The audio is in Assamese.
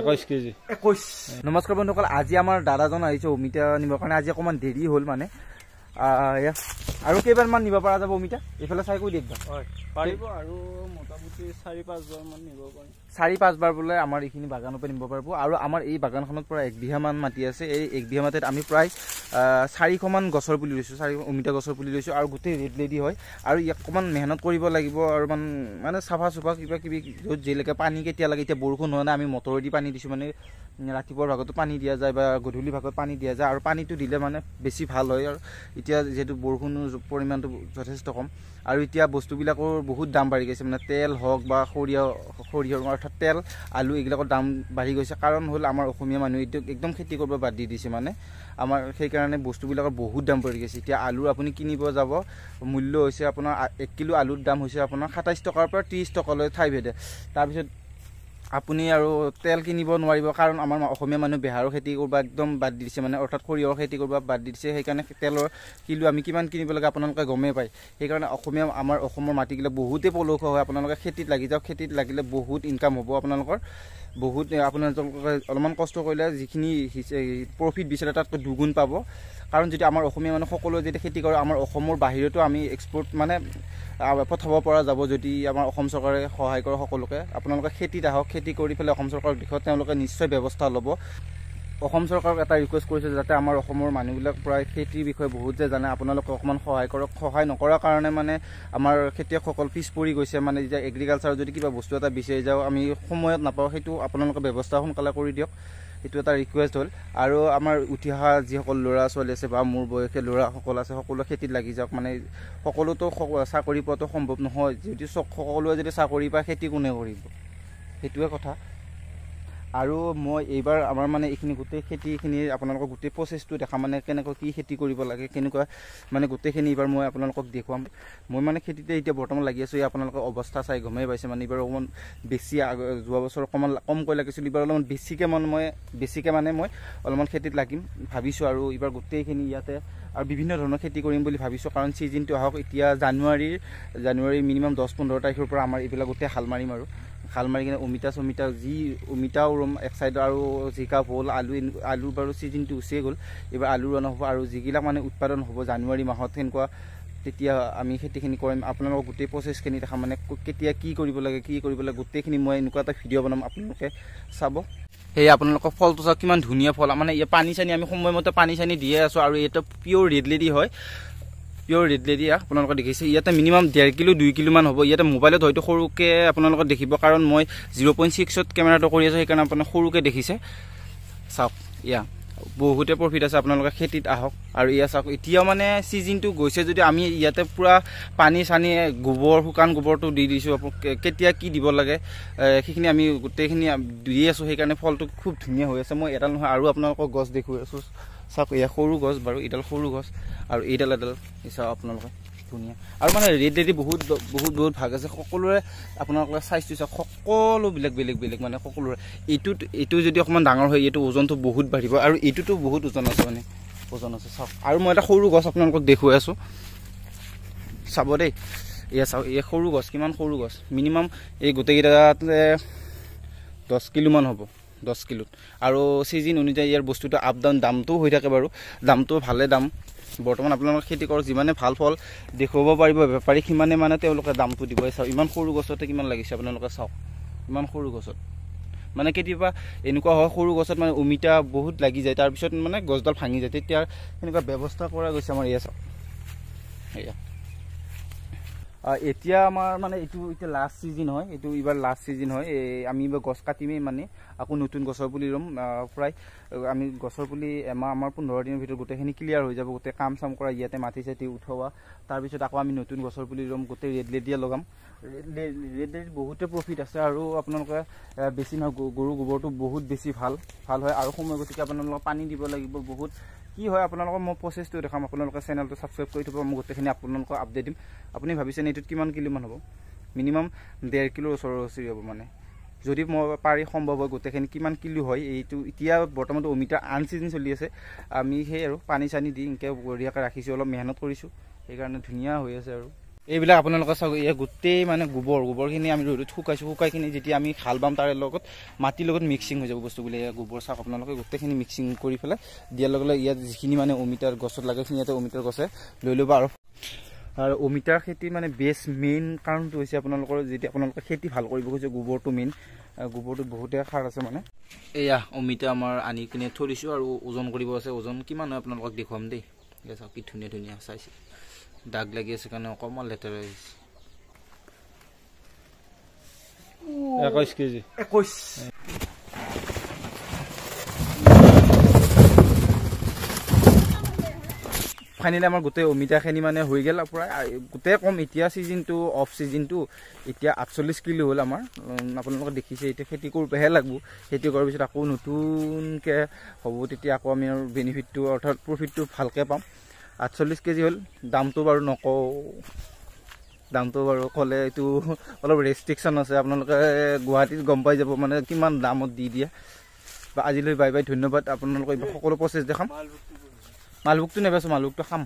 21 কেজি 21 নমস্কাৰ বন্ধুসকল আজি আমাৰ দাদাজন আহিছে অমিতা নিবৰ কাৰণে আজি অকমান দেৰি হ'ল মানে আৰু কেইবাৰ মান নিব পৰা যাব অমিতা এফালে চাই কৈ দেখবা হয় পাৰিব আৰু মোটামুটি 4-5 বাৰ মান নিব পাৰি 4-5 বাৰ বলে আমাৰ এইখিনি বাগানৰ পৰা নিব পাৰিব আৰু আমাৰ এই বাগানখনত পৰা 1 বিঘা মান মাটি আছে এই 1 বিঘা মাটিত আমি প্ৰায় 400 মান গছৰ পুলি লৈছো 4 অমিতা গছৰ পুলি লৈছো আৰু গোটেই ৰেড লেডি হয় আৰু ইয়াক অকমান মেহনত কৰিব লাগিব আৰু মানে সাফা সুফা কিবা কিবি যেলেকে পানী কেতিয়া লাগে এতিয়া বৰষুণ হয় না আমি মটৰেদি পানী দিছো মানে ৰাতিপুৱাৰ ভাগতো পানী দিয়া যায় বা গধূলি ভাগত পানী দিয়া যায় আৰু পানীটো দিলে মানে বেছি ভাল হয় আৰু এতিয়া যেটো বৰষুণৰ পৰিমাণটো যথেষ্ট কম আৰু এতিয়া বস্তুবিলাকৰ বহুত দাম বাঢ়ি গৈছে মানে তেল হওক বা খৰিয়ৰ অৰ্থাৎ তেল আলু এইবিলাকৰ দাম বাঢ়ি গৈছে কাৰণ হ'ল আমাৰ অসমীয়া মানুহ একদম খেতি কৰিব বাদ দি দিছে মানে আমাৰ সেই কাৰণে বস্তুবিলাকৰ বহুত দাম বাঢ়ি গৈছে এতিয়া আলু আপুনি কিনিব যাব মূল্য হৈছে আপোনাৰ 1 কিলো আলুৰ দাম হৈছে আপোনাৰ 27 টকাৰ পৰা 30 টকালৈ ঠাই ভেদে তাৰপিছত আপুনি আৰু তেল কিনিব নোৱাৰিব কাৰণ আমাৰ অসমীয়া মানুহ বেহাৰৰ খেতি কৰিব একদম বাদ দিছে মানে অৰ্থাৎ খৰিয়ৰ খেতি কৰিব বাদ দিছে সেই কাৰণে তেলৰ কিলো আমি কিমান কিনিব লাগে আপোনালোকে গমে পায় সেই কাৰণে আমাৰ অসমৰ মাটিগিলা বহুতে পলস হয় আপোনালোকে খেতিত লাগি যাওক খেতিত লাগিলে বহুত ইনকাম হ'ব আপোনালোকৰ বহুত আপোনালোকে অলপমান কষ্ট কৰিলে যিখিনি প্ৰফিট বিচাৰে তাতকৈ দুগুণ পাব কাৰণ যদি আমাৰ অসমীয়া মানুহ সকলোৱে যদি খেতি কৰে আমাৰ অসমৰ বাহিৰতো আমি এক্সপোৰ্ট মানে পঠাব পৰা যাব যদি আমাৰ অসম চৰকাৰে সহায় কৰে সকলোকে আপোনালোকে খেতিত আহক খেতি কৰি ফেলে অসম চৰকাৰৰ দিশত তেওঁলোকে নিশ্চয় ব্যৱস্থা ল'ব অসম চৰকাৰক এটা ৰিকুৱেষ্ট কৰিছে যাতে আমাৰ অসমৰ মানুহবিলাক প্ৰায় খেতিৰ বিষয়ে বহুত যে জানে আপোনালোকে অকমান সহায় কৰক সহায় নকৰাৰ কাৰণে মানে আমাৰ খেতিয়কসকল পিছ পৰি গৈছে মানে যে এগ্ৰিকালচাৰ যদি কিবা বস্তু এটা বিচাৰি যাওঁ আমি সময়ত নাপাওঁ সেইটো আপোনালোকে ব্যৱস্থা সোনকালে কৰি দিয়ক এইটো এটা ৰিকুৱেষ্ট হ'ল আৰু আমাৰ উঠি অহা যিসকল ল'ৰা ছোৱালী আছে বা মোৰ বয়সীয়া ল'ৰাসকল আছে সকলো খেতিত লাগি যাওক মানে সকলোতো চাকৰি পোৱাটো সম্ভৱ নহয় যদি সকলোৱে যদি চাকৰি পায় খেতি কোনে কৰিব সেইটোৱে কথা আৰু মই এইবাৰ আমাৰ মানে এইখিনি গোটেই খেতিখিনি আপোনালোকক গোটেই প্ৰচেছটো দেখা মানে কেনেকৈ কি খেতি কৰিব লাগে কেনেকুৱা মানে গোটেইখিনি এইবাৰ মই আপোনালোকক দেখুৱাম মই মানে খেতিতে এতিয়া বৰ্তমান লাগি আছোঁ আপোনালোকৰ অৱস্থা চাই গমেই পাইছে মানে এইবাৰ অকণমান বেছি যোৱা বছৰ অকণমান কমকৈ লাগিছিল এইবাৰ অলপমান বেছিকৈ মানে মই অলপমান খেতিত লাগিম ভাবিছোঁ আৰু এইবাৰ গোটেইখিনি ইয়াতে আৰু বিভিন্ন ধৰণৰ খেতি কৰিম বুলি ভাবিছোঁ কাৰণ ছিজনটো আহক এতিয়া জানুৱাৰী মিনিমাম 10-15 তাৰিখৰ পৰা আমাৰ এইবিলাক গোটেই হাল মাৰিম আৰু হাল মাৰি কিনে অমিতা যি অমিতাও ৰুম এক চাইডৰ আৰু জিকা ভোল আলু বাৰু ছিজনটো উচিয়ে গ'ল এইবাৰ আলু ৰোৱা হ'ব আৰু যিবিলাক মানে উৎপাদন হ'ব জানুৱাৰী মাহত সেনেকুৱা তেতিয়া আমি খেতিখিনি কৰিম আপোনালোকক গোটেই প্ৰচেছখিনি দেখা মানে কেতিয়া কি কৰিব লাগে গোটেইখিনি মই এনেকুৱা এটা ভিডিঅ' বনাম আপোনালোকে চাব সেই আপোনালোকৰ ফলটো চাওক কিমান ধুনীয়া ফল মানে ইয়াত পানী চানী আমি সময়মতে পানী চানী দিয়ে আছোঁ আৰু এইটো পিয়'ৰ ৰেড লেডি হয় পিয়'ৰ ৰেড লেডি আপোনালোকে দেখিছে ইয়াতে মিনিমাম 1.5 কিলো 2 কিলো মান হ'ব ইয়াতে মোবাইলত হয়তো সৰুকৈ আপোনালোকে দেখিব কাৰণ মই 0.6ত কেমেৰাটো কৰি আছোঁ সেইকাৰণে আপোনালোকে সৰুকৈ দেখিছে চাওক বহুতে প্ৰফিট আছে আপোনালোকে খেতিত আহক আৰু ইয়া চাওক এতিয়াও মানে ছিজনটো গৈছে যদি আমি ইয়াতে পূৰা পানী চানী শুকান গোবৰটো দি দিছোঁ কেতিয়া কি দিব লাগে সেইখিনি আমি গোটেইখিনি দি আছোঁ সেইকাৰণে ফলটো খুব ধুনীয়া হৈ আছে মই এডাল নহয় আৰু আপোনালোকক গছ দেখুৱাই আছোঁ চাওক এয়া সৰু গছ বাৰু এইডাল সৰু গছ আৰু এইডাল চাওক আপোনালোকে ধুনীয়া আৰু মানে ৰেড লেডি বহুত ভাগ আছে সকলোৰে আপোনালোকে চাইজটো চাওক সকলো বেলেগ মানে সকলোৰে এইটো যদি অকণমান ডাঙৰ হয় এইটো ওজনটো বহুত বাঢ়িব আৰু এইটোতো বহুত ওজন আছে চাওক আৰু মই এটা সৰু গছ আপোনালোকক দেখুৱাই আছোঁ চাব দেই এয়া চাওক এই সৰু গছ কিমান সৰু গছ মিনিমাম এই গোটেইকেইটাতে 10 কিলোমান হ'ব 10 কিলোত আৰু ছিজন অনুযায়ী ইয়াৰ বস্তুটো আপ ডাউন দামটোও হৈ থাকে বাৰু দামটো ভালে দাম বৰ্তমান আপোনালোকে খেতি কৰক যিমানে ভাল ফল দেখুৱাব পাৰিব বেপাৰী সিমানে মানে তেওঁলোকে দামটো দিব চাওক ইমান সৰু গছতে কিমান লাগিছে আপোনালোকে চাওক ইমান সৰু গছত মানে কেতিয়াবা এনেকুৱা হয় সৰু গছত মানে অমিতা বহুত লাগি যায় তাৰপিছত মানে গছডাল ভাঙি যায় তেতিয়া এনেকুৱা ব্যৱস্থা কৰা গৈছে আমাৰ এয়া চাওক এয়া এতিয়া আমাৰ মানে এইটো এতিয়া লাষ্ট ছিজন হয় এইটো এইবাৰ লাষ্ট ছিজন হয় আমি এইবাৰ গছ কাটিমেই মানে আকৌ নতুন গছৰ পুলি ৰুম প্ৰায় আমি গছৰ পুলি এমাহ আমাৰ 15 দিনৰ ভিতৰত গোটেইখিনি ক্লিয়াৰ হৈ যাব গোটেই কাম চাম কৰা ইয়াতে মাটি চাটি উঠোৱা তাৰপিছত আকৌ আমি নতুন গছৰ পুলি ৰুম গোটেই ৰেড লেডিয়ে লগাম ৰেড লেডিৰ বহুতে প্ৰফিট আছে আৰু আপোনালোকে বেছি নহয় গৰু গোবৰটো বহুত বেছি ভাল হয় আৰু সময় গতিকে আপোনালোকে পানী দিব লাগিব বহুত কি হয় আপোনালোকৰ মই প্ৰচেছটো দেখাম আপোনালোকে চেনেলটো ছাবস্ক্ৰাইব কৰি থ'ব মই গোটেইখিনি আপোনালোকক আপডেট দিম আপুনি ভাবিছেনে এইটোত কিমান কিলোমান হ'ব মিনিমাম 1.5 কিলোৰ ওচৰা-ওচৰি হ'ব মানে যদি মই পাৰি সম্ভৱ হয় গোটেইখিনি কিমান কিলো হয় এইটো এতিয়া বৰ্তমানটো অমিতা আন ছিজন চলি আছে আমি সেই আৰু পানী চানী দি এনেকৈ বঢ়িয়াকৈ ৰাখিছোঁ অলপ মেহনত কৰিছোঁ সেইকাৰণে ধুনীয়া হৈ আছে আৰু এইবিলাক আপোনালোকে চাওক এয়া গোটেই মানে গোবৰখিনি আমি ৰ'দত শুকাইখিনি যেতিয়া আমি হাল বাম তাৰে লগত মাটিৰ লগত মিক্সিং হৈ যাব বস্তুবিলাক এয়া গোবৰ চাওক আপোনালোকে গোটেইখিনি মিক্সিং কৰি পেলাই দিয়াৰ লগে লগে ইয়াত যিখিনি মানে অমিতাৰ গছত লাগে সেইখিনি ইয়াতে অমিতাৰ গছে লৈ ল'ব আৰু অমিতাৰ খেতি মানে বেষ্ট মেইন কাৰণটো হৈছে আপোনালোকৰ যেতিয়া আপোনালোকে খেতি ভাল কৰিব খোজে গোবৰটো মেইন গোবৰটো বহুতে সাৰ আছে মানে এয়া অমিতা আমাৰ আনি কিনে থৈ দিছোঁ আৰু ওজন কৰিব আছে ওজন কিমান হয় আপোনালোকক দেখুৱাম দেই এয়া চাওক কি ধুনীয়া চাইছে দাগ লাগি আছে কাৰণে অকণমান লেতেৰা হৈছে 21 কেজি ফাইনেলি আমাৰ গোটেই অমিতাখিনি মানে হৈ গ'ল প্ৰায় গোটেই কম এতিয়া ছিজনটো অফ ছিজনটো এতিয়া 48 কিলো হ'ল আমাৰ আপোনালোকে দেখিছে এতিয়া খেতি কৰিবহে লাগিব খেতি কৰাৰ পিছত আকৌ নতুনকৈ হ'ব তেতিয়া আকৌ আমি আৰু বেনিফিটটো অৰ্থাৎ প্ৰফিটটো ভালকৈ পাম 48 কেজি হ'ল দামটো বাৰু নকওঁ দামটো বাৰু ক'লে এইটো অলপ ৰেষ্ট্ৰিকশ্যন আছে আপোনালোকে গুৱাহাটীত গম পাই যাব মানে কিমান দামত দি দিয়ে বা আজিলৈ বাই বাই ধন্যবাদ আপোনালোকে সকলো প্ৰচেছ দেখাম মালভোগটো নেবেচোঁ মালভোগটো খাম